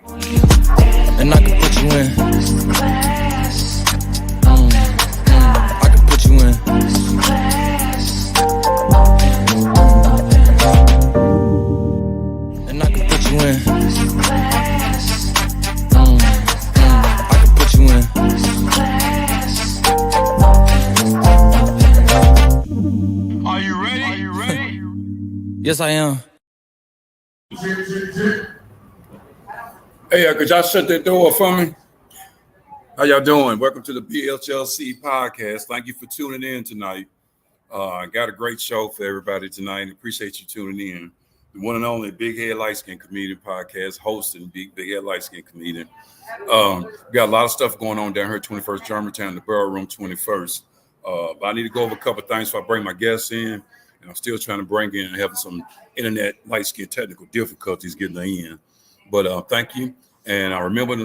and I can put you in. I can put you in. And I can put you in. I can put you in. Are you ready? Are you ready? Yes, I am. Hey, could y'all shut that door for me? How y'all doing? Welcome to the BHLC podcast. Thank you for tuning in tonight. I got a great show for everybody tonight. Appreciate you tuning in. The one and only Big Head Light Skin Comedian podcast, hosting Big Head Light Skin Comedian. We got a lot of stuff going on down here at 21st Germantown, the Borough Room 21st. But I need to go over a couple of things before I bring my guests in. And I'm still trying to bring in and having some internet light skin technical difficulties getting in. But thank you. And I remember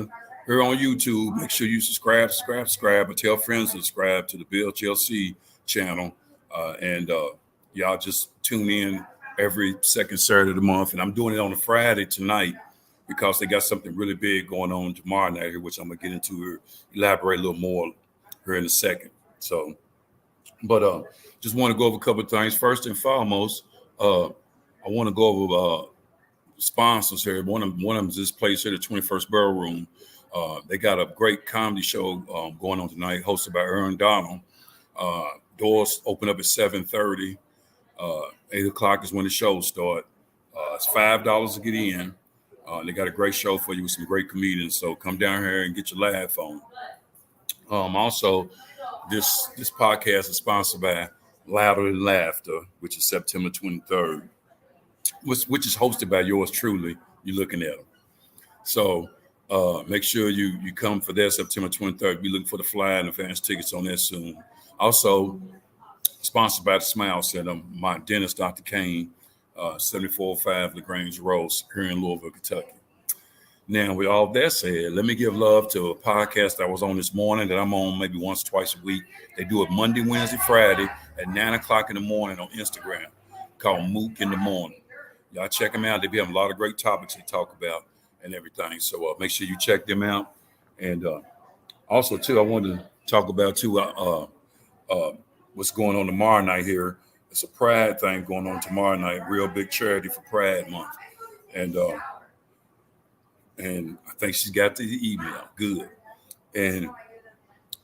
here on YouTube, make sure you subscribe, and tell friends to subscribe to the BHLC channel. And y'all just tune in every second Saturday of the month. And I'm doing it on a Friday tonight because they got something really big going on tomorrow night here, which I'm going to get into here, elaborate a little more here in a second. So, but just want to go over a couple of things. First and foremost, I want to go over sponsors here. One of them is this place here, the 21st Borough Room. They got a great comedy show going on tonight, hosted by Aaron Donald. Doors open up at 7:30. 8 o'clock is when the show start. It's $5 to get in. They got a great show for you with some great comedians. So come down here and get your laugh on. Also, this podcast is sponsored by Louder Than Laughter, which is September 23rd. Which is hosted by yours truly. You're looking at them. So make sure you come for that September 23rd. We're looking for the flyer and advance tickets on that soon. Also, sponsored by the Smile Center, my dentist, Dr. Kane, 7405 LaGrange Road here in Louisville, Kentucky. Now, with all that said, let me give love to a podcast I was on this morning that I'm on maybe once, twice a week. They do it Monday, Wednesday, Friday at 9 o'clock in the morning on Instagram, called Mook in the Morning. Y'all check them out. They have a lot of great topics they talk about and everything. So make sure you check them out. And also, too, I wanted to talk about, too, what's going on tomorrow night here. It's a Pride thing going on tomorrow night, real big charity for Pride Month. And I think she's got the email. Good. And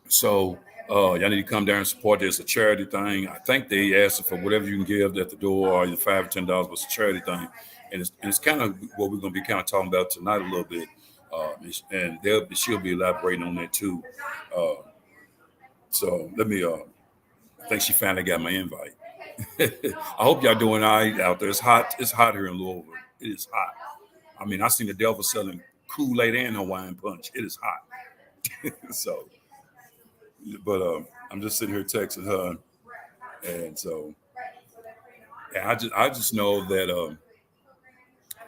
so y'all need to come down and support this. It's a charity thing. I think they asked for whatever you can give at the door, or either $5 or $10, but it's a charity thing. And it's kind of what we're going to be kind of talking about tonight a little bit. And she'll be elaborating on that too. So let me, I think she finally got my invite. I hope y'all doing all right out there. It's hot. It's hot here in Louisville. It is hot. I mean, I seen the devil selling Kool-Aid and Hawaiian Punch. It is hot. So, but I'm just sitting here texting her, and so I just know that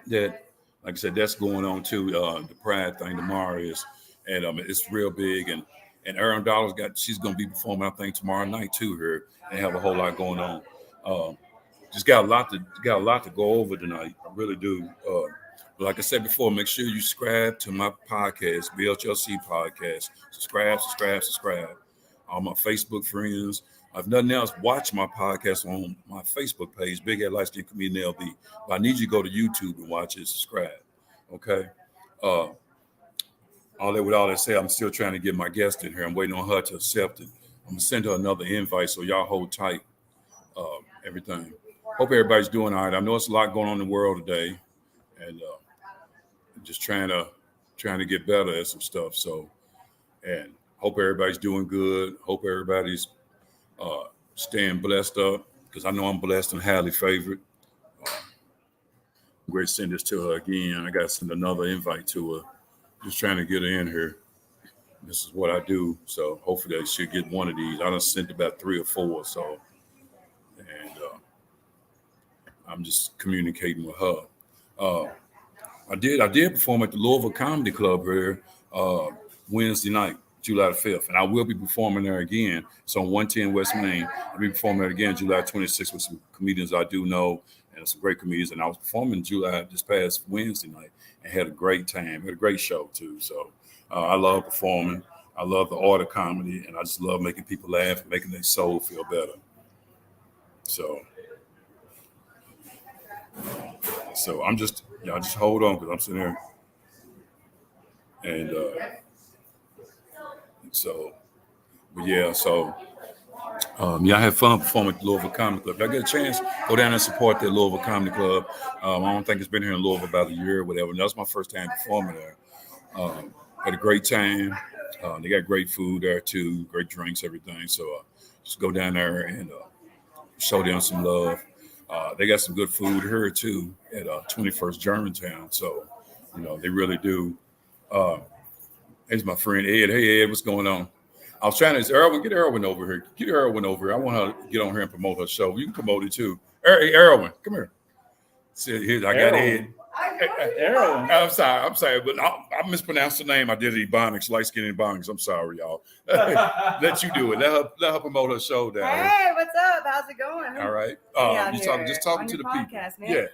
that, like I said, that's going on too. The Pride thing tomorrow is, and it's real big, and Aaron Dollar's she's going to be performing, I think, tomorrow night too here, and have a whole lot going on. Just got a lot to go over tonight. I really do. But like I said before, make sure you subscribe to my podcast, BHLC podcast. Subscribe. All my Facebook friends. If nothing else, watch my podcast on my Facebook page, Big Head Light Skin Comedian LB. But I need you to go to YouTube and watch it, subscribe. Okay. With all that said, I'm still trying to get my guest in here. I'm waiting on her to accept it. I'm gonna send her another invite, so y'all hold tight. Everything. Hope everybody's doing all right. I know it's a lot going on in the world today, and just trying to get better at some stuff. So, and hope everybody's doing good. Hope everybody's staying blessed up, because I know I'm blessed and highly favored. I'm going to send this to her again. I got to send another invite to her. Just trying to get her in here. This is what I do. So hopefully I should get one of these. I done sent about 3 or 4. So, and I'm just communicating with her. I did perform at the Louisville Comedy Club here Wednesday night. July the 5th. And I will be performing there again. It's on 110 West Main. I'll be performing there again July 26th with some comedians I do know and some great comedians. And I was performing July this past Wednesday night and had a great time. Had a great show too. So I love performing. I love the art of comedy, and I just love making people laugh and making their soul feel better. So I'm just, y'all just hold on because I'm sitting here. And I had fun performing at the Louisville Comedy Club. If I get a chance, go down and support the Louisville Comedy Club. I don't think it's been here in Louisville about a year or whatever. And that was my first time performing there. Had a great time. They got great food there too, great drinks, everything. So just go down there and show them some love. They got some good food here too at 21st Germantown. So, they really do. Here's my friend Ed. Hey Ed, what's going on? I was trying to get Erwin over here. Get Erwin over here. I want her to get on here and promote her show. You can promote it too. Hey, Erwin, come here. See, here I got Ed. Erwin. I'm sorry, but I mispronounced the name. I did it Ebonics, light skin Ebonics. I'm sorry, y'all. Let you do it. Let her promote her show down. Hey, what's up? How's it going? All right. Just talking to the podcast, people. Man.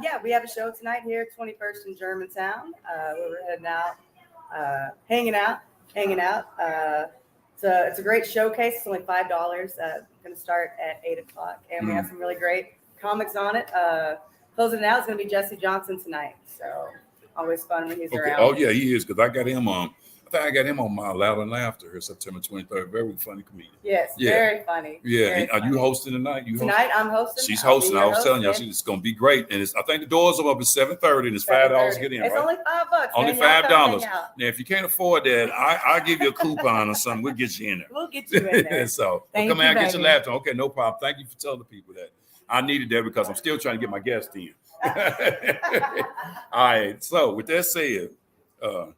Yeah, we have a show tonight here, 21st in Germantown. Where we're heading out, hanging out. It's a great showcase. It's only $5. Going to start at 8:00, and we have some really great comics on it. Closing it out is going to be Jesse Johnson tonight. So always fun when he's around. Oh yeah, he is, because I got him on. I think I got him on my Loud and Laughter here September 23rd. Very funny comedian. Yes, very funny. Yeah, very are you hosting tonight? Tonight I'm hosting. She's hosting. I was telling you, it's going to be great. And I think the doors are up at 7:30, and it's $5 to get in. It's right? only $5. Only $5. Now, if you can't afford that, I'll give you a coupon or something. We'll get you in there. We'll get you in there. So come out and get your laptop. Okay, no problem. Thank you for telling the people that. I needed that because I'm still trying to get my guests in. All right. So with that said, okay.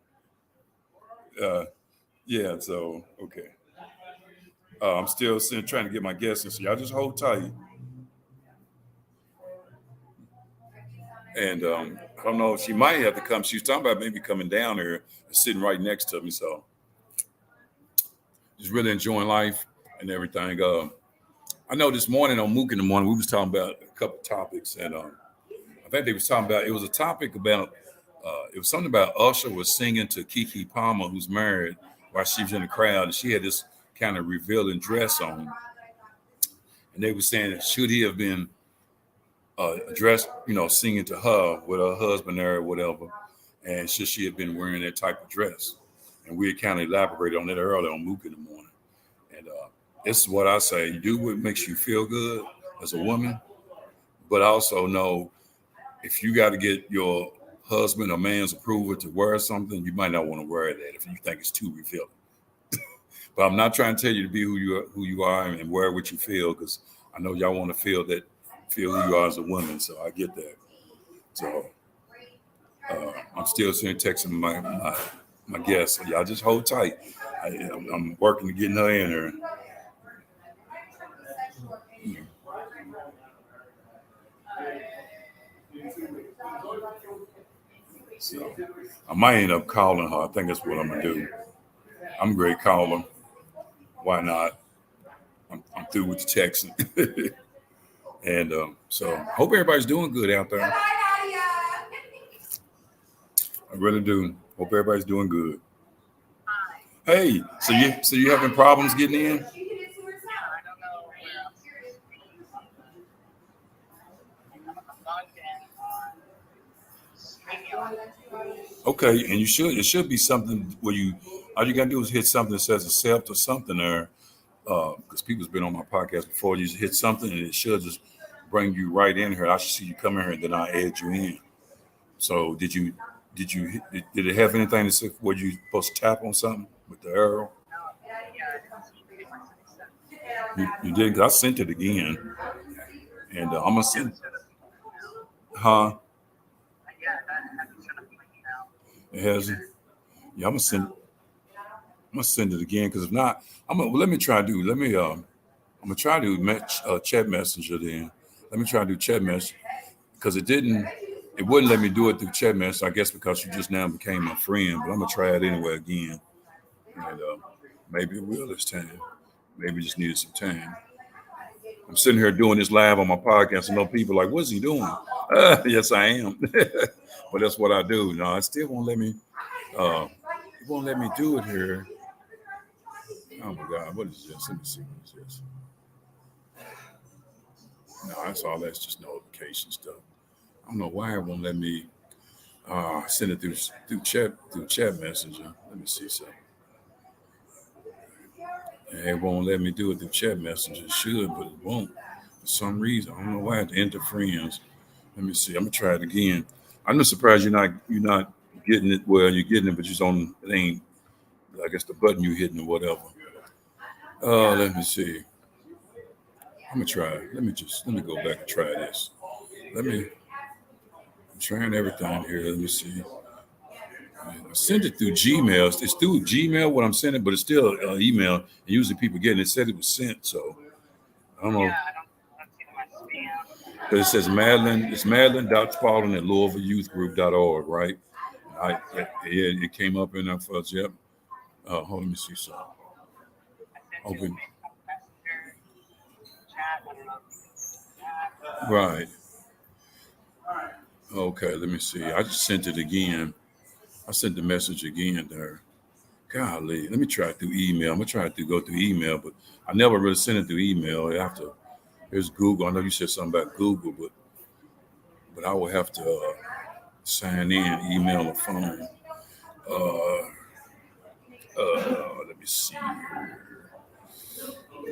I'm still trying to get my guests in, so y'all just hold tight. And I don't know if she might have to come. She was talking about maybe coming down here and sitting right next to me. So just really enjoying life and everything. I know this morning on Mook in the morning, we was talking about a couple of topics, and I think they was talking about, it was a topic about, it was something about Usher was singing to Keke Palmer, who's married, while she was in the crowd, and she had this kind of revealing dress on. And they were saying, should he have been dressed, singing to her with her husband there or whatever, and should she have been wearing that type of dress? And we had kind of elaborated on that earlier on Mook in the morning. And this is what I say: you do what makes you feel good as a woman, but also know if you got to get your husband or man's approval to wear something, you might not want to wear that if you think it's too revealing. But I'm not trying to tell you to be who you are and wear what you feel, because I know y'all want to feel who you are as a woman. So I get that. So I'm still sitting texting my guests. So y'all just hold tight. I'm working to get her in there. So I might end up calling her. I think that's what I'm gonna do. I'm great caller. Why not? I'm through with the texting. And so I hope everybody's doing good out there. I really do. Hope everybody's doing good. Hey, so you having problems getting in? Okay, and it should be something where all you gotta do is hit something that says accept or something there, because people's been on my podcast before. You just hit something and it should just bring you right in here. I should see you come in here and then I add you in. So did it have anything to say where you supposed to tap on something with the arrow? You did, because I sent it again, and I'm gonna send. Huh? It hasn't. Yeah, I'm gonna send it again, because if not, I'm gonna try to do chat messenger then. Let me try to do chat messenger, because it wouldn't let me do it through chat messenger, I guess because you just now became my friend, but I'm gonna try it anyway again. And maybe it will this time. Maybe just needed some time. I'm sitting here doing this live on my podcast. I know people are like, what's he doing? Yes, I am. But that's what I do. No, it still won't let me. It won't let me do it here. Oh my God, what is this? Let me see what is this. No, that's all. That's just notification stuff. I don't know why it won't let me send it through chat messenger. Let me see something. And it won't let me do it through chat messenger. It should, but it won't. For some reason, I don't know why. I have to enter friends. Let me see. I'm gonna try it again. I'm just surprised you're not getting it. Well, you're getting it, but you're on. It ain't. I guess the button you hitting or whatever. Let me see. I'm gonna try it. Let me go back and try this. I'm trying everything here. Let me see. I sent it through Gmail. It's through Gmail what I'm sending, but it's still email. And usually people get it. It said it was sent, so I don't know. But it says Madeline. It's Madeline.Spalding at LouisvilleYouthGroup.org, right? It came up in there for us. Yep. Hold on, let me see something. Open. Right. Okay, let me see. I just sent it again. I sent the message again there. Golly, let me try it through email. I'm gonna try to go through email, but I never really sent it through email. Here's Google. I know you said something about Google, but I will have to sign in, email, or phone. Uh, Let me see here.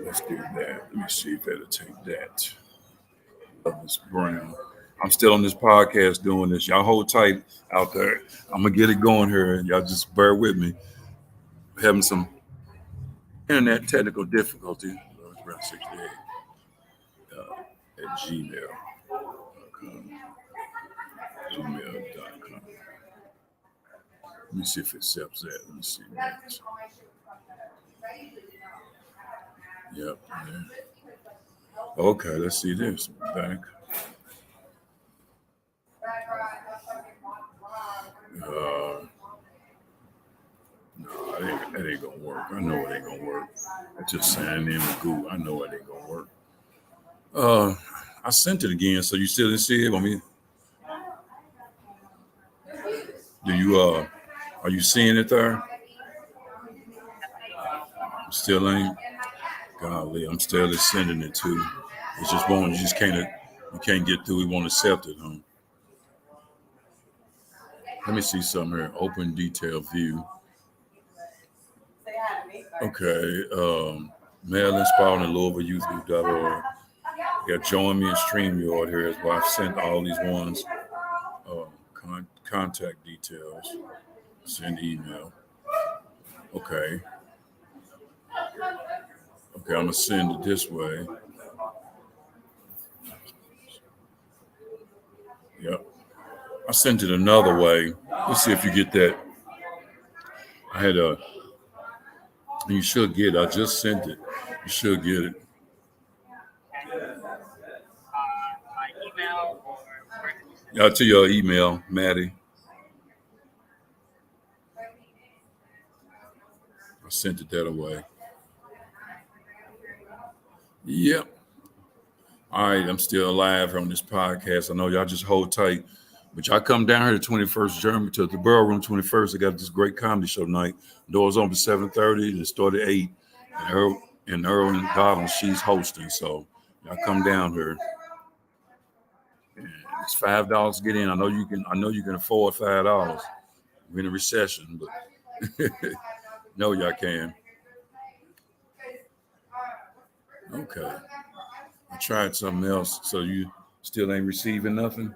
Let's do that. Let me see if that'll take that. Miss Brown. I'm still on this podcast doing this. Y'all hold tight out there. I'm gonna get it going here. Y'all just bear with me. We're having some internet technical difficulty. It's around 68 at gmail.com. Gmail.com. Let me see if it accepts that. Let me see. That. Yep. Yeah. Okay, let's see this. Back. No, that ain't gonna work. I know it ain't gonna work. I just signed in with Google. I know it ain't gonna work. I sent it again, so you still didn't see it on me. Do you are you seeing it there? Still ain't. Golly, I'm still sending it to. It's just won't. You can't get through. We won't accept it, huh? Let me see something here. Open detail view. Okay. Madeline Spalding at LouisvilleYouthGroup.org. Got join me in StreamYard here is why I've sent all these ones. Contact details. Send email. Okay. Okay, I'm gonna send it this way. Yep. I sent it another way. Let's see if you get that. You should get it. I just sent it. You should get it. Yeah, to your email, Maddie. I sent it that away. Yep. All right, I'm still alive on this podcast. I know y'all just hold tight. But y'all come down here to 21st German to the Borough Room 21st. I got this great comedy show tonight. Doors open 7:30 and it started at 8. And Erwin Godwin, she's hosting. So y'all come down here. And it's $5 to get in. I know you can afford $5. We're in a recession, but no, y'all can. Okay. I tried something else. So you still ain't receiving nothing?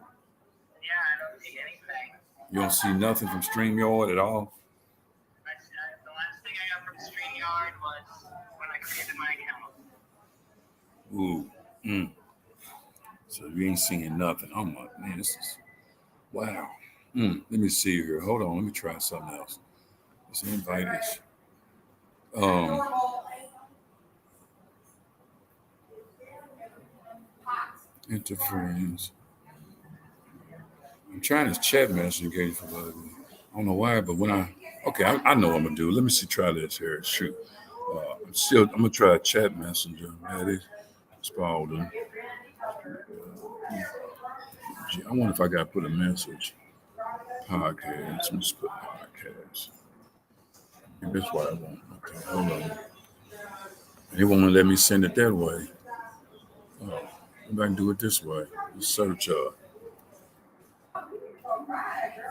You don't see nothing from StreamYard at all? The last thing I got from StreamYard was when I created my account. Ooh. So you ain't seeing nothing. Oh my man, this is wow. Let me see here. Hold on. Let me try something else. Let's invite us. Interference. I'm trying this chat message engage for I don't know why, but when I Okay, I know what I'm gonna do. Let me see. Try this here. Shoot. I'm gonna try a chat messenger. Maddie Spalding. I wonder if I gotta put a message. Podcast. Let me just put podcast. Maybe that's why I want. Okay, hold on. They won't let me send it that way. Oh, maybe I can do it this way. Search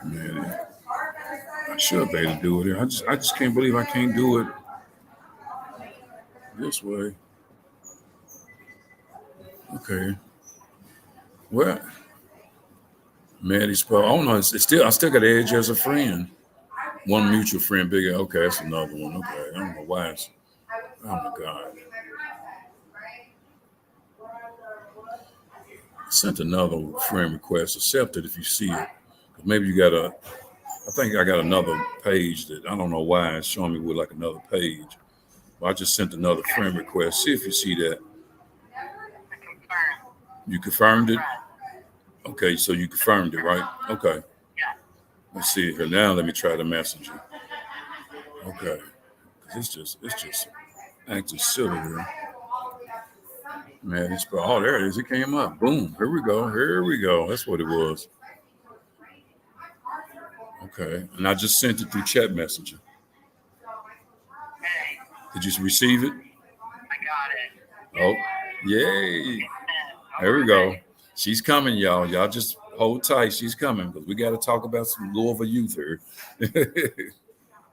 man. I should be able to do it here. I just can't believe I can't do it this way. Okay. Well, Maddie Spell. Oh no, it's still I still got Edge as a friend. One mutual friend, bigger. Okay, that's another one. Okay, I don't know why it's. Oh my God. I sent another friend request. Accept it if you see it. Maybe you got I think I got another page that I don't know why it's showing me with like another page. Well, I just sent another friend request. See if you see that. You confirmed it? Okay, so you confirmed it, right? Okay. Let's see here. Now let me try the messenger. Okay. It's just acting silly here. Man, oh, there it is. It came up. Boom. Here we go. Here we go. That's what it was. Okay. And I just sent it through chat messenger. Did you receive it? I got it. Oh, yay. There we go. She's coming, y'all. Y'all just hold tight. She's coming because we got to talk about some Louisville youth here.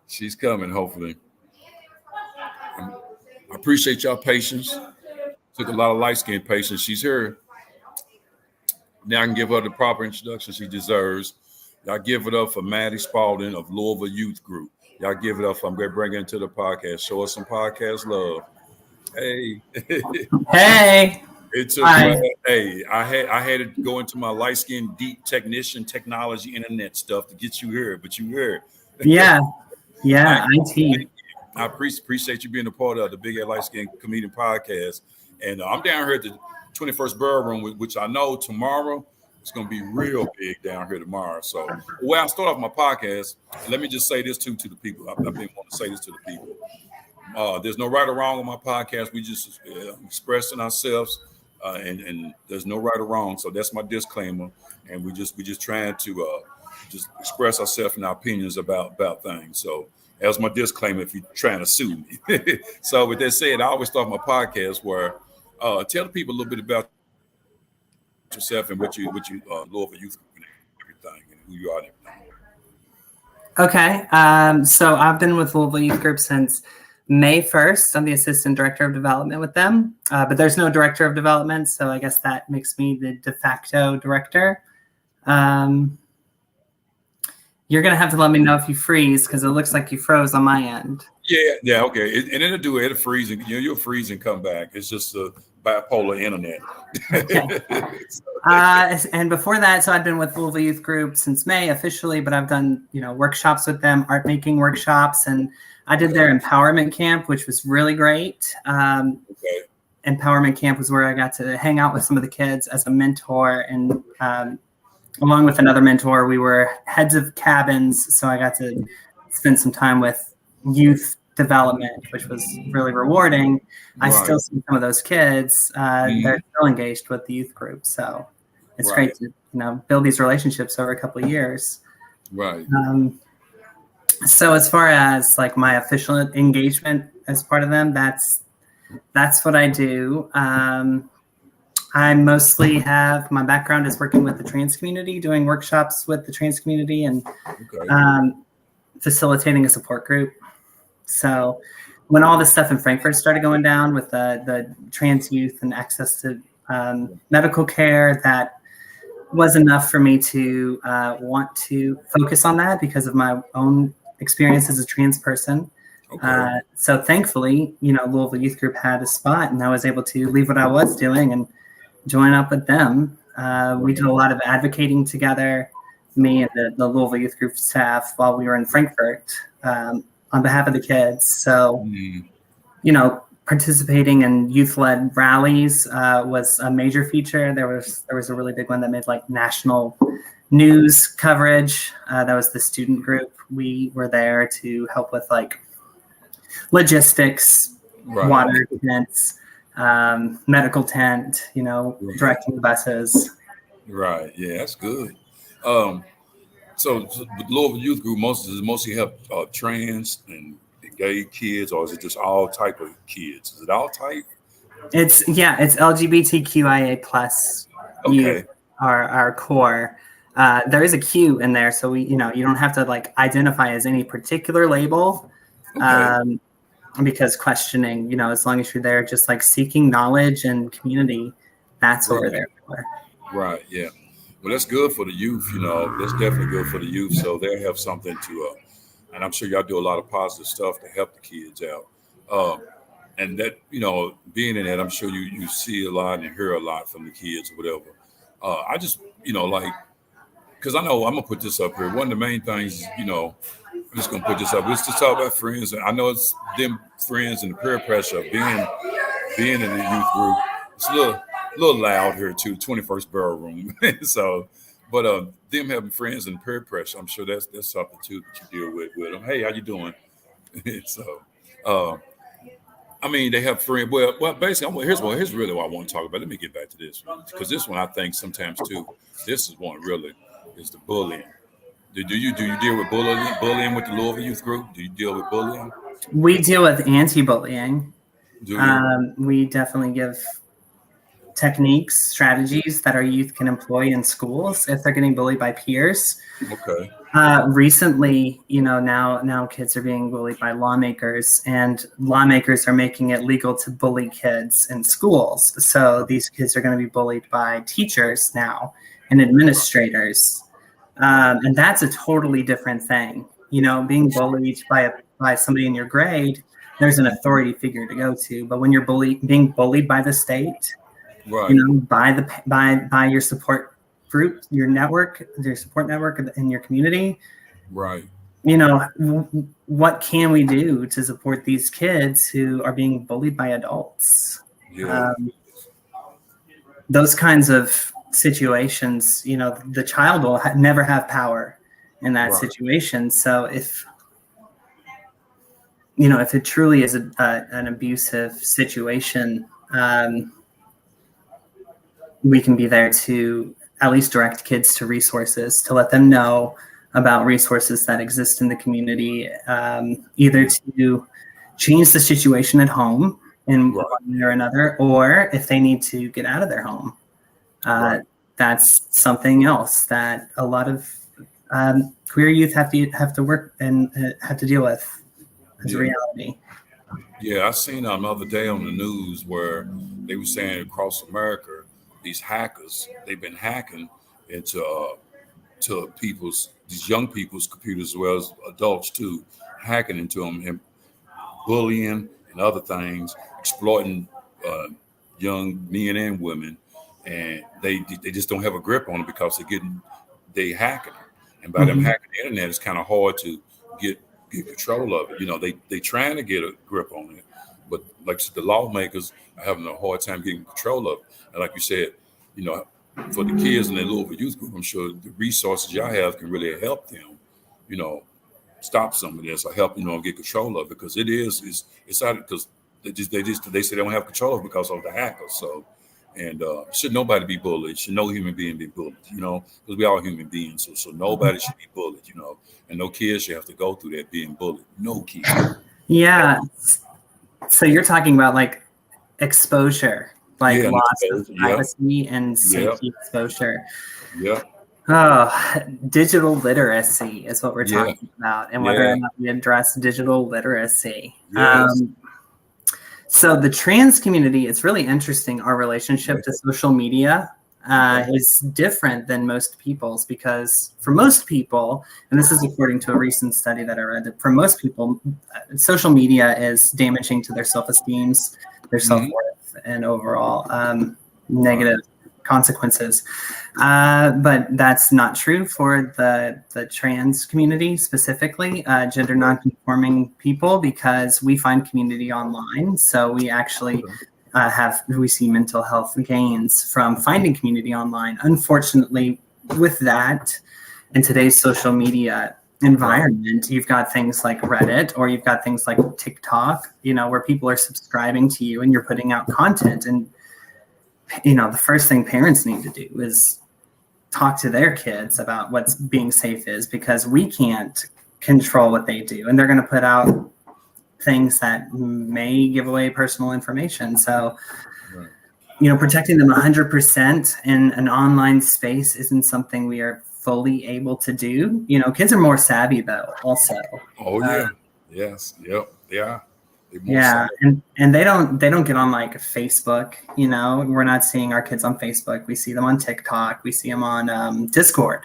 She's coming, hopefully. I appreciate y'all patience. Took a lot of light-skinned patience. She's here. Now I can give her the proper introduction she deserves. Y'all give it up for Maddie Spalding of Louisville Youth Group. Y'all give it up for I'm going to bring her into the podcast. Show us some podcast love. Hey. Hey. It took hey, I had to go into my light-skinned deep technician technology internet stuff to get you here, but you here. Yeah. IT. I appreciate you being a part of the Big Ed Light Skin Comedian Podcast. And I'm down here at the 21st Borough Room, which I know tomorrow it's going to be real big down here tomorrow. So, I start off my podcast. Let me just say this to the people. I've been wanting to say this to the people. There's no right or wrong on my podcast. We just expressing ourselves, and there's no right or wrong. So that's my disclaimer. And we just trying to just express ourselves and our opinions about things. So that's my disclaimer if you're trying to sue me. So with that said, I always start my podcast where tell the people a little bit about yourself and what you Louisville Youth Group and everything and who you are and everything. Okay. So I've been with Louisville Youth Group since May 1st. I'm the assistant director of development with them, but there's no director of development. So I guess that makes me the de facto director. You're going to have to let me know if you freeze because it looks like you froze on my end. Yeah, okay. And it'll freeze and you'll freeze and come back. It's just a bipolar internet. Okay. And before that, so I've been with Louisville Youth Group since May officially, but I've done, workshops with them, art making workshops, and I did their empowerment camp, which was really great. Empowerment camp was where I got to hang out with some of the kids as a mentor, and along with another mentor, we were heads of cabins. So I got to spend some time with youth development, which was really rewarding. I still see some of those kids. They're still engaged with the youth group. So it's great to, build these relationships over a couple of years. Right. So as far as like my official engagement as part of them, that's what I do. I mostly have my background is working with the trans community, doing workshops with the trans community and facilitating a support group. So when all this stuff in Frankfurt started going down with the trans youth and access to medical care, that was enough for me to want to focus on that because of my own experience as a trans person. So thankfully, Louisville Youth Group had a spot and I was able to leave what I was doing and join up with them. We did a lot of advocating together, me and the Louisville Youth Group staff while we were in Frankfurt on behalf of the kids. So, participating in youth-led rallies was a major feature. There was a really big one that made like national news coverage. That was the student group. We were there to help with like logistics, Right. water tents, medical tent, Right. directing the buses. Right. Yeah, that's good. So with Louisville Youth Group, mostly help trans and gay kids, or is it just all type of kids? Is it all type? It's LGBTQIA plus youth Okay. are our core. There is a Q in there, so you don't have to like identify as any particular label. Okay. Because questioning, as long as you're there just like seeking knowledge and community, that's what we're there for. Right. Yeah. Well, that's good for the youth. That's definitely good for the youth. So they'll have something to, and I'm sure y'all do a lot of positive stuff to help the kids out. And that, being in that, I'm sure you see a lot and hear a lot from the kids or whatever. I just, because I know I'm gonna put this up here. One of the main things, I'm just gonna put this up. Let's just talk about friends. I know it's them friends and the peer pressure of being in the youth group. It's a little loud here too, 21st Borough Room. So, but them having friends and peer pressure, I'm sure that's something too that you deal with them. Hey, how you doing? So, I mean, they have friends. Well, basically, here's really what I want to talk about. Let me get back to this one because this one I think sometimes too. This is one really is the bullying. Do you deal with bullying with the Louisville Youth Group? Do you deal with bullying? We deal with anti-bullying. Do you? We definitely give techniques, strategies that our youth can employ in schools if they're getting bullied by peers. Okay. Recently, now kids are being bullied by lawmakers, and lawmakers are making it legal to bully kids in schools. So these kids are going to be bullied by teachers now and administrators. And that's a totally different thing. Being bullied by somebody in your grade, there's an authority figure to go to. But when you're being bullied by the state, Right. by your support group, your support network in your community, Right. What can we do to support these kids who are being bullied by adults? Yeah. Those kinds of situations, the child will never have power in that situation. So if it truly is an abusive situation, we can be there to at least direct kids to resources, to let them know about resources that exist in the community, either to change the situation at home in one way or another, or if they need to get out of their home. That's something else that a lot of queer youth have to work and have to deal with as a reality. Yeah, I seen the other day on the news where they were saying across America, these hackers, they've been hacking into these young people's computers as well as adults too, hacking into them and bullying and other things, exploiting young men and women, and they just don't have a grip on it because they hacking them. And by them hacking the internet, it's kind of hard to get control of it. They trying to get a grip on it, but like the lawmakers are having a hard time getting control of it. And like you said, for the kids in the Louisville Youth Group, I'm sure the resources y'all have can really help them, stop some of this or help, get control of it, because it's out because they say they don't have control of it because of the hackers. So, and should nobody be bullied? Should no human being be bullied? Because we all human beings. So nobody should be bullied. And no kids should have to go through that being bullied. No kids. Yeah. So you're talking about like exposure, like loss of privacy and safety exposure. Yeah. Oh, digital literacy is what we're talking about, and whether or not we address digital literacy. Yes. So the trans community, it's really interesting. Our relationship to social media is different than most people's, because for most people, and this is according to a recent study that I read, that for most people, social media is damaging to their self-esteems, their self-worth, and overall negative consequences. But that's not true for the trans community specifically, gender nonconforming people, because we find community online. So we actually we see mental health gains from finding community online. Unfortunately, with that, in today's social media environment, you've got things like Reddit, or you've got things like TikTok, where people are subscribing to you and you're putting out content. And, the first thing parents need to do is talk to their kids about what's being safe is, because we can't control what they do. And they're going to put out things that may give away personal information. So, protecting them 100% in an online space isn't something we are fully able to do. Kids are more savvy though, also. Oh yeah. Yes. Yep. Yeah. Yeah. And they don't get on like Facebook, we're not seeing our kids on Facebook. We see them on TikTok. We see them on Discord.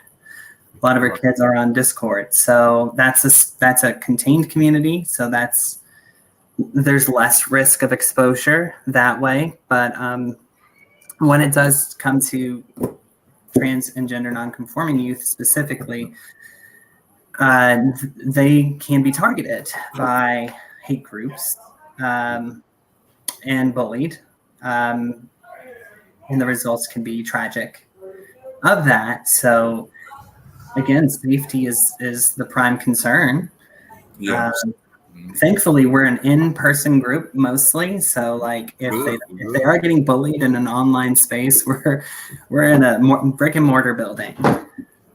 A lot of our kids are on Discord. So that's a contained community. So there's less risk of exposure that way. But when it does come to trans and gender nonconforming youth specifically, they can be targeted by hate groups and bullied. And the results can be tragic of that. So again, safety is the prime concern. Yeah. Thankfully, we're an in-person group mostly. So, like, if they are getting bullied in an online space, we're in a brick and mortar building.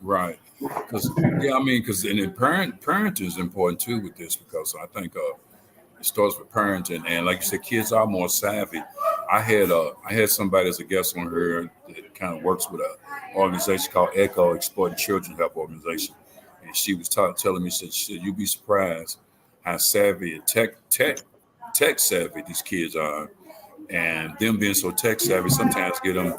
Right. Because parenting is important too with this, because I think it starts with parenting, and like you said, kids are more savvy. I had somebody as a guest on here that kind of works with an organization called ECHO, Exploiting Children Help Organization, and she was telling me, she said, you'd be surprised how savvy and tech savvy these kids are, and them being so tech savvy sometimes get them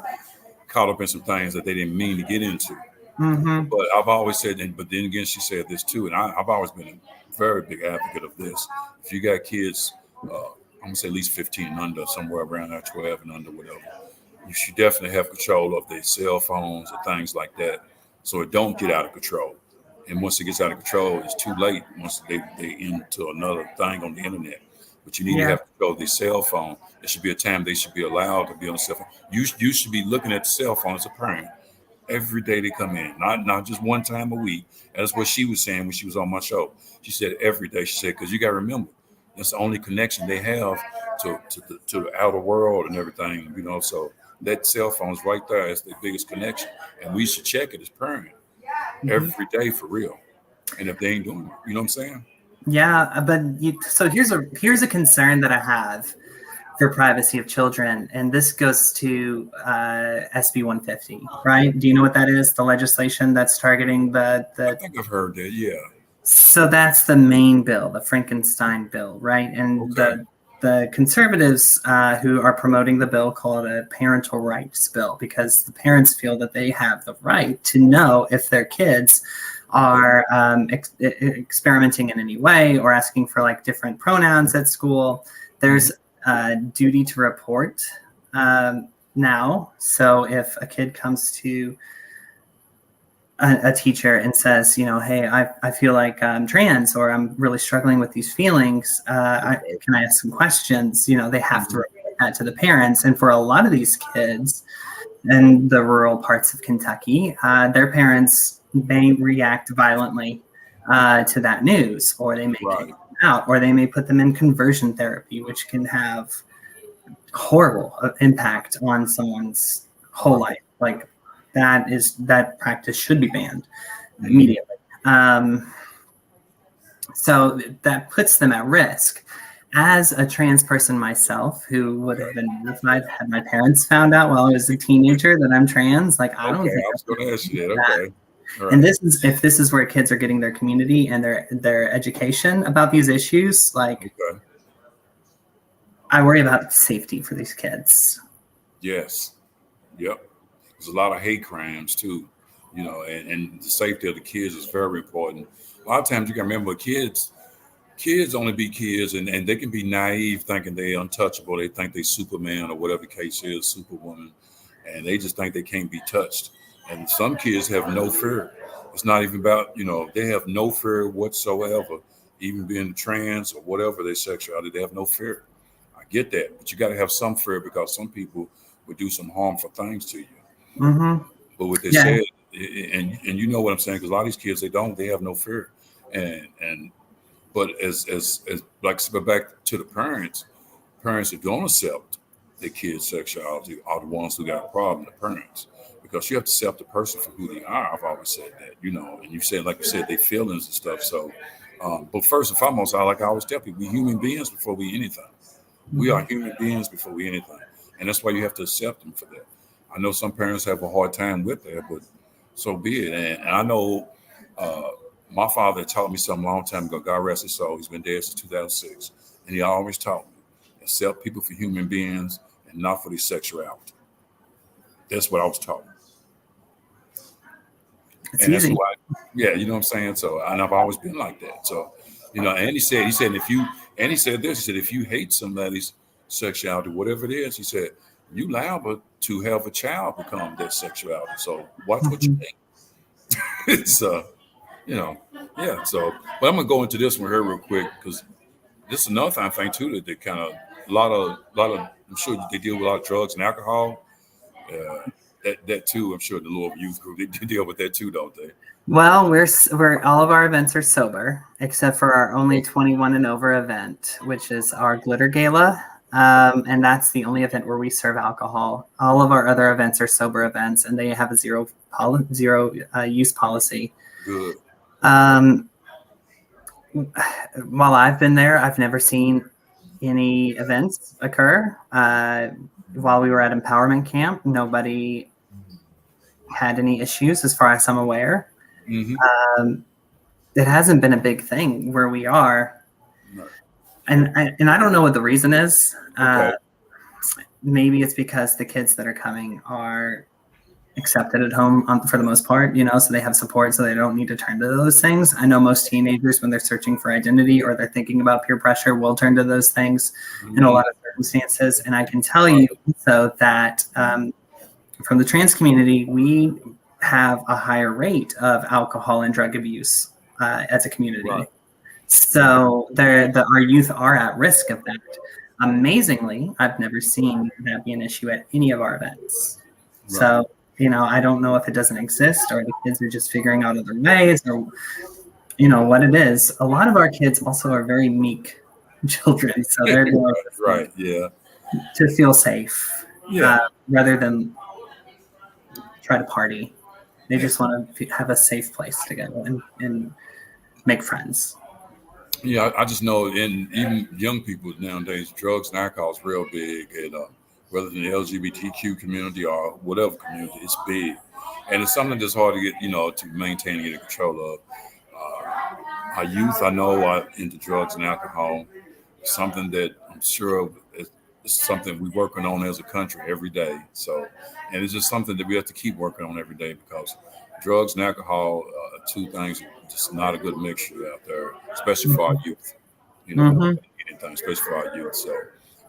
caught up in some things that they didn't mean to get into. Mm-hmm. But I've always said, but then again, she said this too, and I've always been a very big advocate of this. If you got kids, I'm gonna say at least 15 and under, somewhere around there, 12 and under, whatever, you should definitely have control of their cell phones or things like that, so it don't get out of control. And once it gets out of control, it's too late. Once they into another thing on the internet, but you need to have control of their cell phone. There should be a time they should be allowed to be on the cell phone. You should be looking at the cell phone as a parent every day they come in, not just one time a week. That's what she was saying when she was on my show. She said every day. She said, because you got to remember, that's the only connection they have to the outer world and everything. So that cell phone is right there. It's the biggest connection, and we should check it as parents every day for real. And if they ain't doing it, you know what I'm saying? Yeah, but so here's a concern that I have for privacy of children, and this goes to SB 150, right? Do you know what that is? The legislation that's targeting the I think I've heard that, yeah. So that's the main bill, the Frankenstein bill, right? And the conservatives who are promoting the bill call it a parental rights bill, because the parents feel that they have the right to know if their kids are experimenting in any way or asking for like different pronouns at school. There's a duty to report now. So if a kid comes to a teacher and says, hey, I feel like I'm trans, or I'm really struggling with these feelings, can I ask some questions? They have to report that to the parents. And for a lot of these kids in the rural parts of Kentucky, their parents may react violently to that news, or they may kick them out, or they may put them in conversion therapy, which can have horrible impact on someone's whole life. Like that practice should be banned immediately. So that puts them at risk. As a trans person myself, who would have been mortified had my parents found out while I was a teenager that I'm trans, I don't think I was going to ask you that. Okay. Right. And if this is where kids are getting their community and their education about these issues, I worry about safety for these kids. Yes. Yep. There's a lot of hate crimes too, and the safety of the kids is very important. A lot of times you can remember kids only be kids, and they can be naive thinking they're untouchable. They think they're Superman or whatever the case is, Superwoman, and they just think they can't be touched. And some kids have no fear. It's not even about, they have no fear whatsoever, even being trans or whatever their sexuality, they have no fear. I get that, but you got to have some fear, because some people would do some harmful things to you. Mm-hmm. But what they said, and you know what I'm saying, because a lot of these kids they have no fear, and but as like, but back to the parents that don't accept their kids' sexuality are the ones who got a problem, the parents, because you have to accept the person for who they are. I've always said that, and you said, like you said, they feelings and stuff. So, but first and foremost, I always tell people, we human beings before we anything. We are human beings before we anything, and that's why you have to accept them for that. I know some parents have a hard time with that, but so be it. And I know my father taught me something a long time ago. God rest his soul. He's been dead since 2006, and he always taught me, accept people for human beings and not for their sexuality. That's what I was taught. It's And easy. that's why, yeah, you know what I'm saying? So, and I've always been like that. So, and he said, he said this, he said, if you hate somebody's sexuality, whatever it is, he said, you liable to have a child become that sexuality. So watch what you think. It's, yeah. So, but I'm going to go into this one here real quick, because this is another thing too, that kind of, a lot of, I'm sure they deal with a lot of drugs and alcohol. That too, I'm sure the Louisville Youth Group, they deal with that too, don't they? Well, we're all of our events are sober, except for our only 21 and over event, which is our Glitter Gala. And that's the only event where we serve alcohol. All of our other events are sober events, and they have a zero use policy. Good. While I've been there, I've never seen any events occur. While we were at empowerment camp, nobody had any issues as far as I'm aware. Mm-hmm. It hasn't been a big thing where we are. No. And I don't know what the reason is. Okay. Maybe it's because the kids that are coming are accepted at home for the most part, so they have support, so they don't need to turn to those things. I know most teenagers, when they're searching for identity or they're thinking about peer pressure, will turn to those things in a lot of circumstances. And I can tell you also that from the trans community, we have a higher rate of alcohol and drug abuse as a community. Right. So our youth are at risk of that. Amazingly, I've never seen that be an issue at any of our events. Right. So, I don't know if it doesn't exist or the kids are just figuring out other ways or, what it is. A lot of our kids also are very meek children. So they're going right. Yeah. to feel safe rather than try to party. They just want to have a safe place to go and make friends. Yeah, I just know, even young people nowadays, drugs and alcohol is real big, and whether in the LGBTQ community or whatever community, it's big, and it's something that's hard to get, to maintain and get in control of. Our youth, I know, are into drugs and alcohol. Something that I'm sure is something we're working on as a country every day. So, and it's just something that we have to keep working on every day, because drugs and alcohol are two things, just not a good mixture out there, especially for our youth. Anything, especially for our youth. So,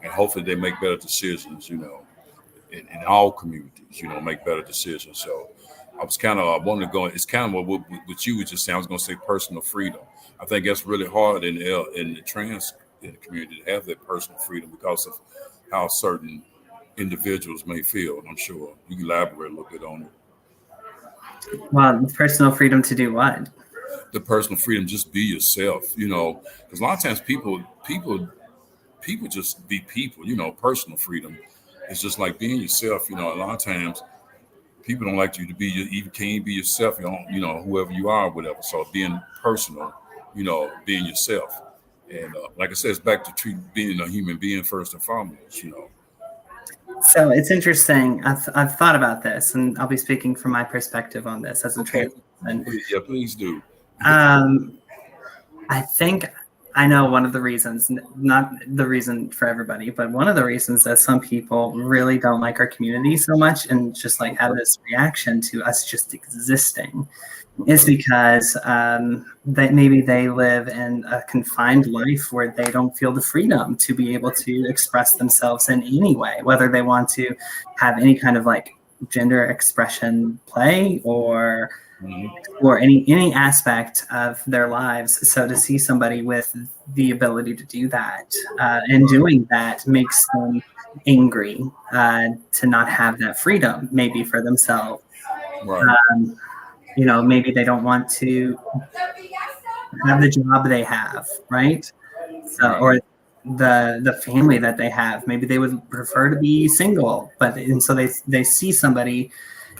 and hopefully they make better decisions. In all communities, make better decisions. So, I wanted to go. It's kind of what you were just saying. I was going to say personal freedom. I think that's really hard in the trans community to have that personal freedom because of how certain individuals may feel. And I'm sure you can elaborate a little bit on it. Well, personal freedom to do what? The personal freedom, just be yourself. Because a lot of times people just be people. Personal freedom is just like being yourself. A lot of times people don't like you to be. You can't be yourself. Whoever you are, whatever. So being personal, being yourself. And like I said, it's back to being a human being first and foremost. So it's interesting. I've thought about this, and I'll be speaking from my perspective on this as a trans person. Yeah, please do. I think I know one of the reasons, not the reason for everybody, but one of the reasons that some people really don't like our community so much and just like have this reaction to us just existing is because that maybe they live in a confined life where they don't feel the freedom to be able to express themselves in any way, whether they want to have any kind of like gender expression play or any aspect of their lives. So to see somebody with the ability to do that and doing that makes them angry to not have that freedom maybe for themselves. Right. maybe they don't want to have the job they have, right? So, or the family that they have, maybe they would prefer to be single, and so they see somebody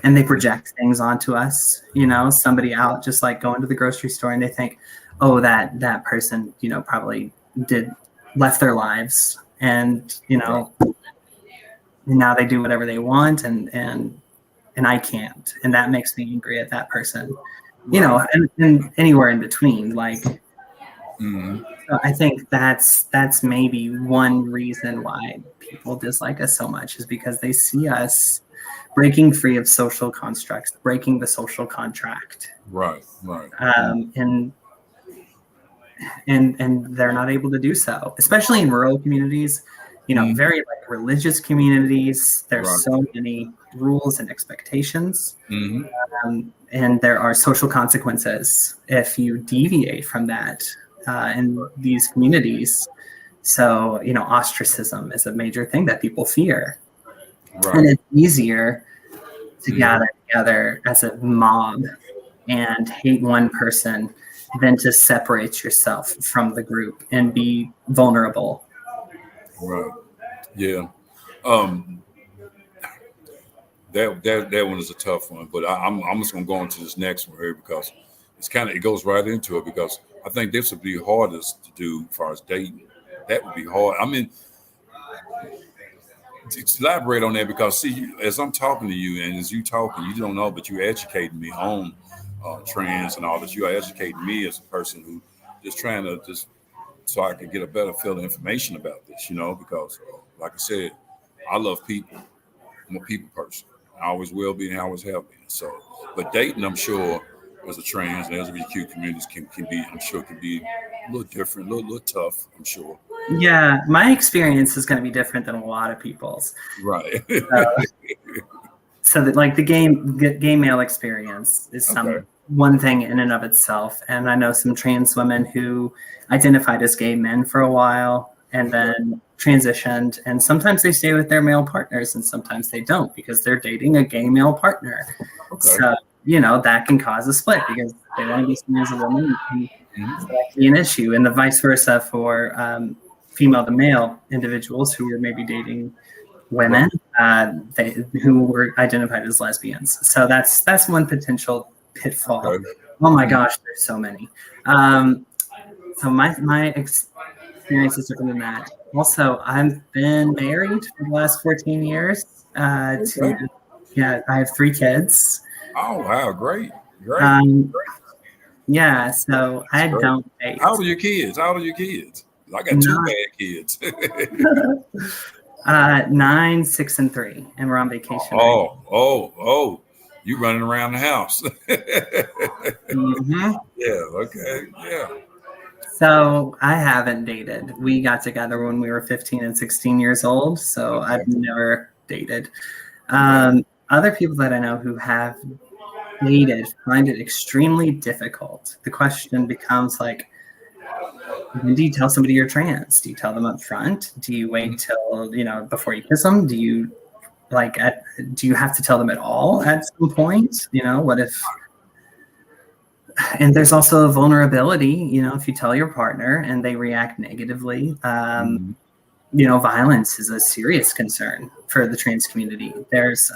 and they project things onto us, somebody out just like going to the grocery store, and they think, oh, that person, probably left their lives, and now they do whatever they want, and I can't, and that makes me angry at that person, and anywhere in between, like. So I think that's maybe one reason why people dislike us so much, is because they see us breaking free of social constructs, breaking the social contract. Right. And they're not able to do so, especially in rural communities, very like religious communities. There's so many rules and expectations, and there are social consequences if you deviate from that in these communities. So, ostracism is a major thing that people fear. Right. And it's easier to gather together as a mob and hate one person than to separate yourself from the group and be vulnerable. Right. Yeah. That one is a tough one, but I'm just gonna go on to this next one here because it goes right into it, because I think this would be hardest to do as far as dating. That would be hard. I mean, to elaborate on that, because see, as I'm talking to you and as you talking, you don't know, but you're educating me on trans and all this. You are educating me as a person who just trying to so I can get a better feel of information about this, because like I said, I love people. I'm a people person. I always will be and I always have been. So, but dating, I'm sure, as a trans and LGBTQ communities can be, I'm sure, can be a little different, a little tough, I'm sure. Yeah, my experience is going to be different than a lot of people's. Right. So that, like, the gay male experience is one thing in and of itself. And I know some trans women who identified as gay men for a while and then transitioned, and sometimes they stay with their male partners and sometimes they don't because they're dating a gay male partner. So, that can cause a split because they want to be seen as a woman, and that can be an issue, and the vice versa for female to male individuals who were maybe dating women who were identified as lesbians. So that's one potential pitfall. Oh my gosh, there's so many. So my experience is different than that. Also, I've been married for the last 14 years. I have 3 kids. Oh wow, great. Yeah, so I don't date. How old are your kids? I got 2 bad kids. 9, 6, and 3, and we're on vacation. Oh! You running around the house? Yeah. Okay. Yeah. So I haven't dated. We got together when we were 15 and 16 years old. So I've never dated. Other people that I know who have dated find it extremely difficult. The question becomes like, when do you tell somebody you're trans? Do you tell them up front? Do you wait till, before you kiss them? Do you do you have to tell them at all at some point? What if, and there's also a vulnerability, if you tell your partner and they react negatively, violence is a serious concern for the trans community. There's,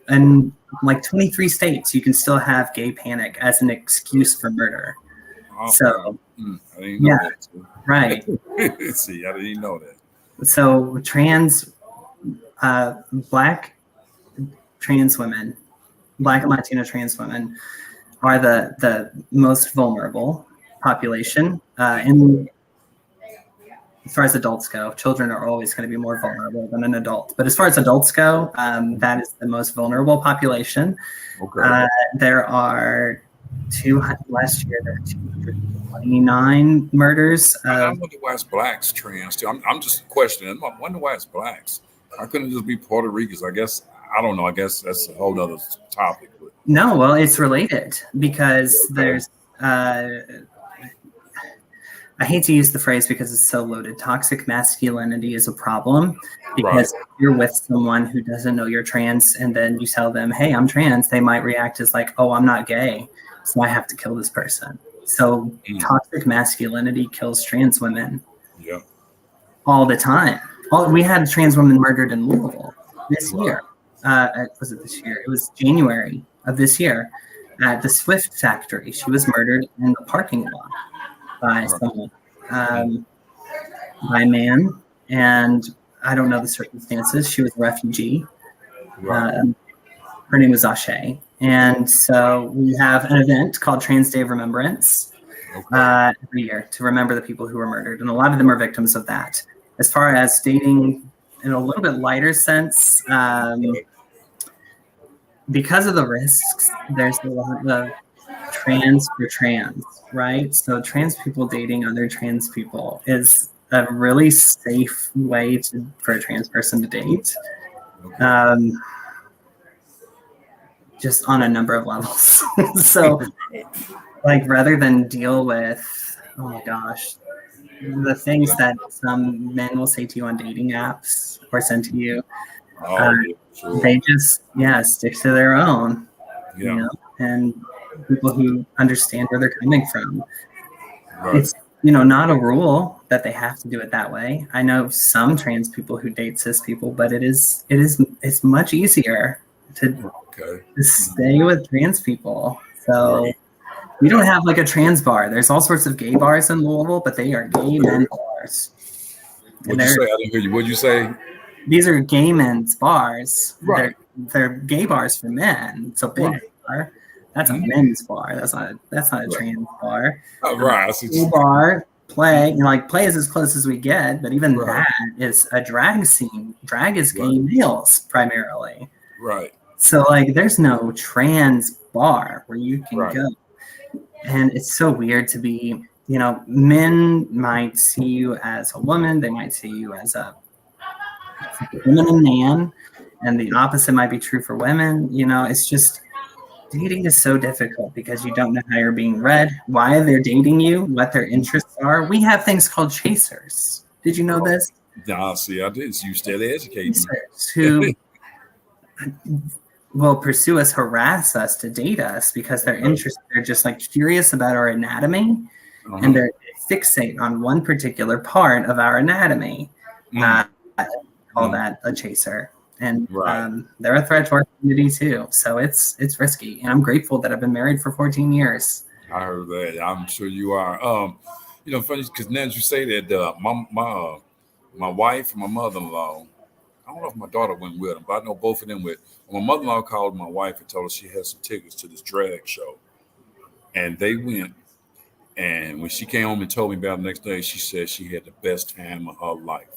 in like 23 states, you can still have gay panic as an excuse for murder. So, I didn't know that. Right. See, I didn't know that. So Black trans women, Black and Latino trans women are the most vulnerable population. And as far as adults go, children are always going to be more vulnerable than an adult. But as far as adults go, that is the most vulnerable population. Okay. There are last year there were 229 murders. I wonder why it's blacks trans too. I'm just questioning. I wonder why it's blacks. I couldn't just be Puerto Ricans. I guess I don't know. I guess that's a whole other topic. But. No, well, it's related because there's. I I hate to use the phrase because it's so loaded. Toxic masculinity is a problem because if you're with someone who doesn't know you're trans and then you tell them, hey, I'm trans, they might react as like, oh, I'm not gay, so I have to kill this person. So toxic masculinity kills trans women all the time. We had a trans woman murdered in Louisville this year. Was it this year? It was January of this year at the Swift factory. She was murdered in the parking lot by someone, by a man, and I don't know the circumstances. She was a refugee. Her name was Ashe. And so we have an event called Trans Day of Remembrance every year to remember the people who were murdered. And a lot of them are victims of that. As far as dating in a little bit lighter sense, because of the risks, there's a lot of trans for trans, right? So trans people dating other trans people is a really safe way for a trans person to date. Just on a number of levels. So like rather than deal with, oh my gosh, the things that some men will say to you on dating apps or send to you, they just stick to their own, you know, and people who understand where they're coming from. It's not a rule that they have to do it that way. I know some trans people who date cis people, but it's much easier to stay with trans people. So we don't have like a trans bar. There's all sorts of gay bars in Louisville, but they are gay men bars. What'd you say? I didn't hear you. What'd you say? These are gay men's bars. Right. They're gay bars for men. So big bar. That's a men's bar. That's not a trans bar. Oh, right. Gay bar, play. Play is as close as we get, but even that is a drag scene. Drag is gay males primarily. Right. So there's no trans bar where you can go. And it's so weird to be, men might see you as a woman. They might see you as a feminine man. And the opposite might be true for women. It's just, dating is so difficult because you don't know how you're being read, why they're dating you, what their interests are. We have things called chasers. Did you know this? Nah, see, I did. You still educating me. Who will pursue us, harass us to date us because they're interested. They're just curious about our anatomy, and they're fixate on one particular part of our anatomy. I call that a chaser, and they're a threat to our community too. So it's risky, and I'm grateful that I've been married for 14 years. I heard that. I'm sure you are. Funny because now that you say that, my wife and my mother-in-law. I don't know if my daughter went with them, but I know both of them went. My mother-in-law called my wife and told her she had some tickets to this drag show. And they went. And when she came home and told me about it the next day, she said she had the best time of her life.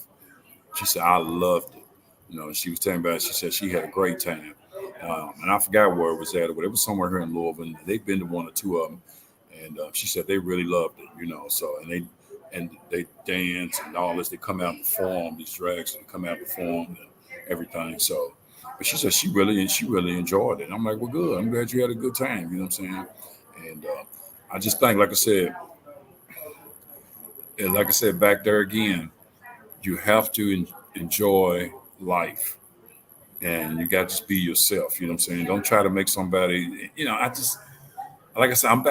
She said, I loved it. She was telling me about it. She said she had a great time. And I forgot where it was at, but it was somewhere here in Louisville. And they've been to one or two of them. And she said they really loved it, So, and they dance and all this. They come out and perform, these drags, they come out and perform and everything. So, but she said she really enjoyed it. And I'm like, well, good. I'm glad you had a good time. You know what I'm saying? And I just think, like I said back there again, you have to enjoy life, and you got to just be yourself. You know what I'm saying? Don't try to make somebody. Like I said, I'm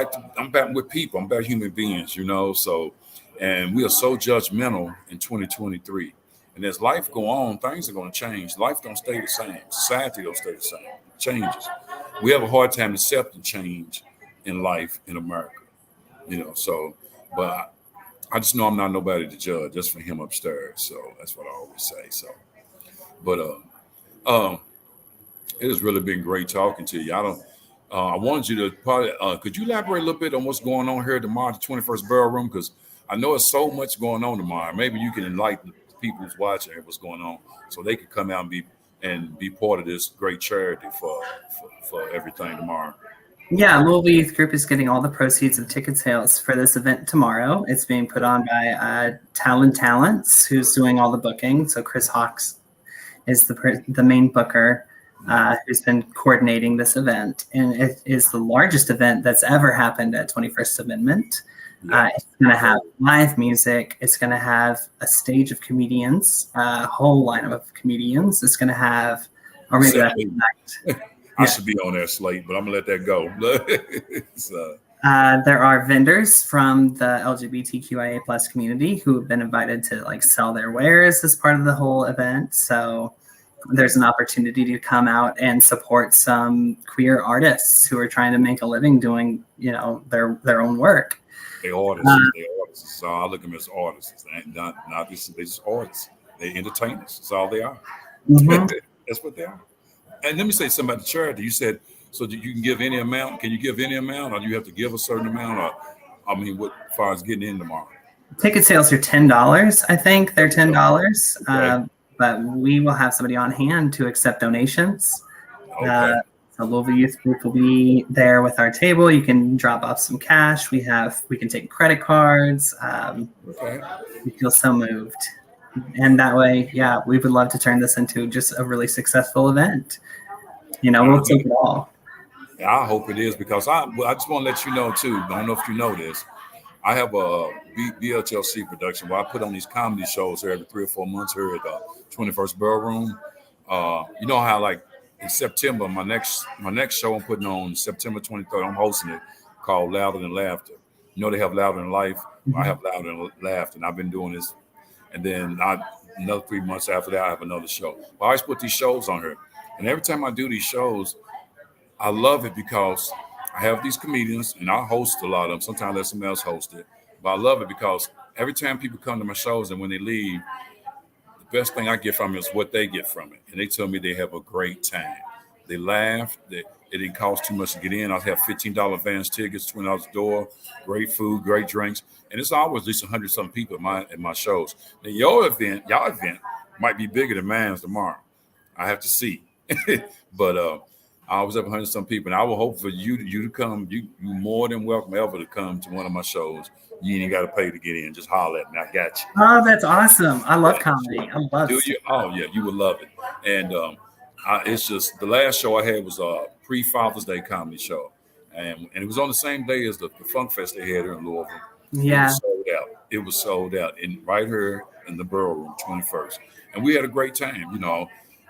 back with people. I'm back human beings. So. And we are so judgmental in 2023. And as life go on, things are going to change. Life don't stay the same. Society don't stay the same. It changes. We have a hard time accepting change in life in America. So, but I just know I'm not nobody to judge. Just for him upstairs. So that's what I always say. So, but it has really been great talking to you. I wanted you to probably could you elaborate a little bit on what's going on here tomorrow, the 21st Barrel Room? Because I know there's so much going on tomorrow. Maybe you can enlighten the people who's watching what's going on, so they can come out and be part of this great charity for everything tomorrow. Yeah, Louisville Youth Group is getting all the proceeds of ticket sales for this event tomorrow. It's being put on by Talents, who's doing all the booking. So Chris Hawks is the main booker who's been coordinating this event, and it is the largest event that's ever happened at 21st Amendment. Yeah. It's going to have live music. It's going to have a stage of comedians, a whole lineup of comedians. It's going to have, or maybe that's Sadly, tonight. I Yeah. should be on that slate, but I'm gonna let that go. So, There are vendors from the LGBTQIA plus community who have been invited to like sell their wares as part of the whole event. So there's an opportunity to come out and support some queer artists who are trying to make a living doing, their own work. they artists. They artists. So I look at them as artists. They ain't not just they just artists. They entertainers. That's all they are. Mhm. That's what they are. And let me say something about the charity. You said so that you can give any amount. Can you give any amount, or do you have to give a certain amount? Or I mean, what as far as getting in tomorrow? Ticket sales are $10. I think they're $10, Okay. but we will have somebody on hand to accept donations. Okay. The Louisville Youth Group will be there with our table. You can drop off some cash. We can take credit cards. Okay. We feel so moved, and that way, yeah, we would love to turn this into just a really successful event. We'll take it all. I hope it is because I just want to let you know too. I don't know if you know this. I have a BHLC production where I put on these comedy shows here every 3 or 4 months here at the 21st Ballroom. You know how like in September, my next show I'm putting on September 23rd. I'm hosting it called Louder Than Laughter. You know they have Louder Than Life. I have Louder Than Laughter, and I've been doing this. And then another 3 months after that, I have another show. But I always put these shows on here, and every time I do these shows, I love it because I have these comedians and I host a lot of them. Sometimes let somebody else host it. But I love it because every time people come to my shows and when they leave, the best thing I get from it is what they get from it. And they tell me they have a great time. They laugh. It didn't cost too much to get in. I have $15 advance tickets, $20 the door, great food, great drinks. And it's always at least 100-something people at my shows. Now, y'all event might be bigger than mine tomorrow. I have to see. But I always have 100-some people, and I will hope for you to come. You more than welcome ever to come to one of my shows. You ain't got to pay to get in. Just holler at me. I got you. Oh, that's awesome! I love comedy. I love. Do you? Oh yeah, you would love it. And it's just the last show I had was a pre-Father's Day comedy show, and it was on the same day as the Funk Fest they had here in Louisville. Yeah. It was sold out right here in the Borough Room, 21st, and we had a great time.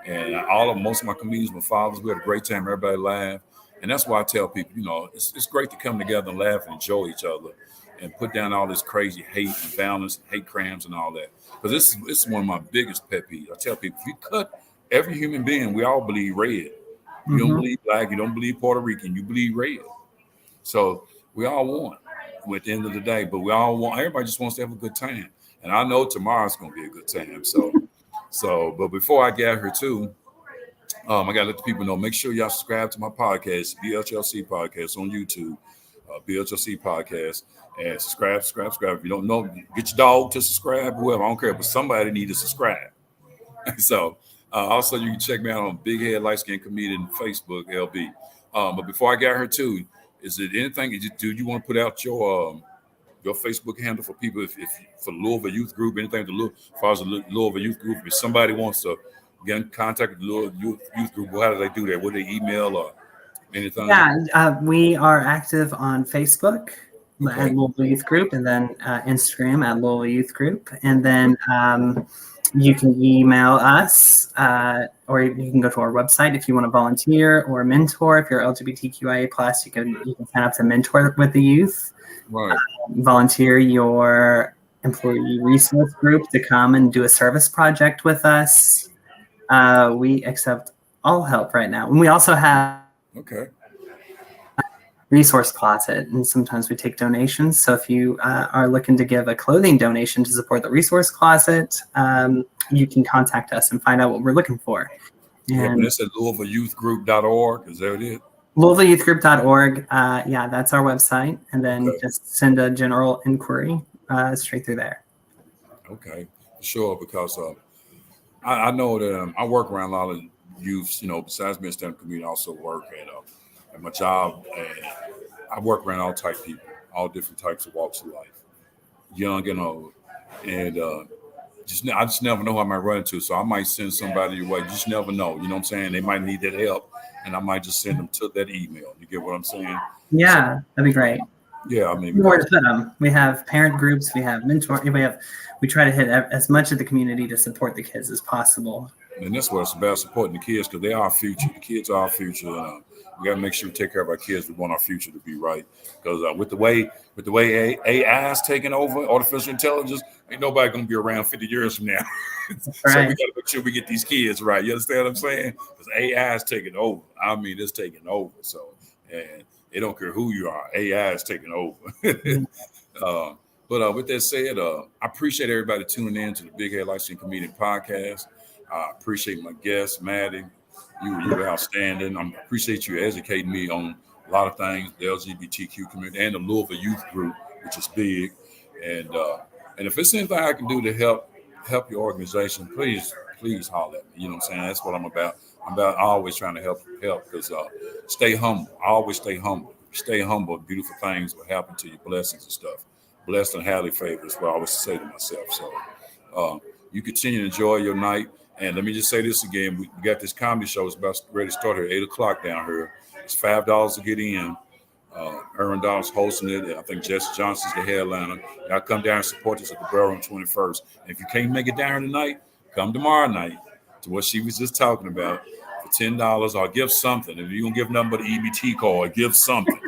And most of my comedians were fathers. We had a great time. Everybody laughed. And that's why I tell people, it's great to come together and laugh and enjoy each other and put down all this crazy hate and violence, hate crimes and all that. Because this is one of my biggest pet peeves. I tell people, if you cut every human being, we all believe red. You don't believe black. You don't believe Puerto Rican. You believe red. So we all want at the end of the day. But everybody just wants to have a good time. And I know tomorrow's going to be a good time. But before I get here too, I gotta let the people know. Make sure y'all subscribe to my podcast, BHLC Podcast on YouTube, BHLC Podcast, and subscribe. If you don't know, get your dog to subscribe. Whoever, I don't care, but somebody need to subscribe. So also you can check me out on Big Head Light Skin Comedian Facebook, LB. But before I got here too, is it anything? Do you want to put out your Facebook handle for people if for the Louisville Youth Group, anything as far as the Louisville Youth Group, if somebody wants to get in contact with the Louisville Youth Group, how do they do that? Would they email or anything? Yeah, we are active on Facebook Okay. at Louisville Youth Group, and then Instagram at Louisville Youth Group, and then you can email us, or you can go to our website if you want to volunteer or mentor. If you're LGBTQIA plus, you can sign up to mentor with the youth. Right. Volunteer your employee resource group to come and do a service project with us. We accept all help right now. And we also have Okay. resource closet, and sometimes we take donations. So if you are looking to give a clothing donation to support the resource closet, you can contact us and find out what we're looking for. And it's at LouisvilleYouthGroup.org. Is that it? LouisvilleYouthGroup.org. Yeah, that's our website. And then just send a general inquiry straight through there. Okay, sure. Because I know that I work around a lot of youths. Besides being a stand-up comedian, I also work at my job, and I work around all type of people, all different types of walks of life, young and old, and I just never know who I might run into. So I might send somebody your way. You just never know. You know what I'm saying? They might need that help, and I might just send them to that email. You get what I'm saying? Yeah, that'd be great. Yeah, I mean, Where to put them. We have parent groups, we have mentor, we try to hit as much of the community to support the kids as possible. and that's what it's about, supporting the kids, because they are our future. The kids are our future. We got to make sure we take care of our kids. We want our future to be right. Because with the way AI is taking over, artificial intelligence, ain't nobody gonna be around 50 years from now. So Right. we got to make sure we get these kids right. You understand what I'm saying? Because AI is taking over. I mean, it's taking over. So, and they don't care who you are. AI is taking over. But with that said, I appreciate everybody tuning in to the Big Head Lifestyle Comedian Podcast. I appreciate my guest, Maddie. You're outstanding. I appreciate you educating me on a lot of things, the LGBTQ community and the Louisville Youth Group, which is big. And if it's anything I can do to help your organization, please holler at me. You know what I'm saying? That's what I'm about. I'm about always trying to help because stay humble. Always stay humble. Stay humble. Beautiful things will happen to you. Blessings and stuff. Blessed and highly favored is what I always say to myself. So you continue to enjoy your night. And let me just say this again. We got this comedy show. It's about ready to start here at 8 o'clock down here. It's $5 to get in. Aaron Donald's hosting it. I think Jesse Johnson's the headliner. Y'all come down and support us at the Bell on 21st. And if you can't make it down here tonight, come tomorrow night to what she was just talking about for $10. I'll give something. If you don't give nothing but an EBT card, give something.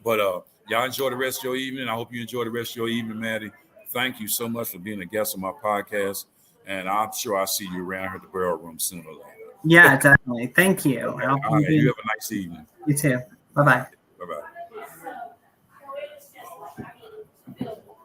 But y'all enjoy the rest of your evening. I hope you enjoy the rest of your evening, Maddie. Thank you so much for being a guest on my podcast. And I'm sure I'll see you around here at the Barrel Room sooner or later. Yeah, definitely. Thank you. All right, you have a nice evening. You too. Bye-bye.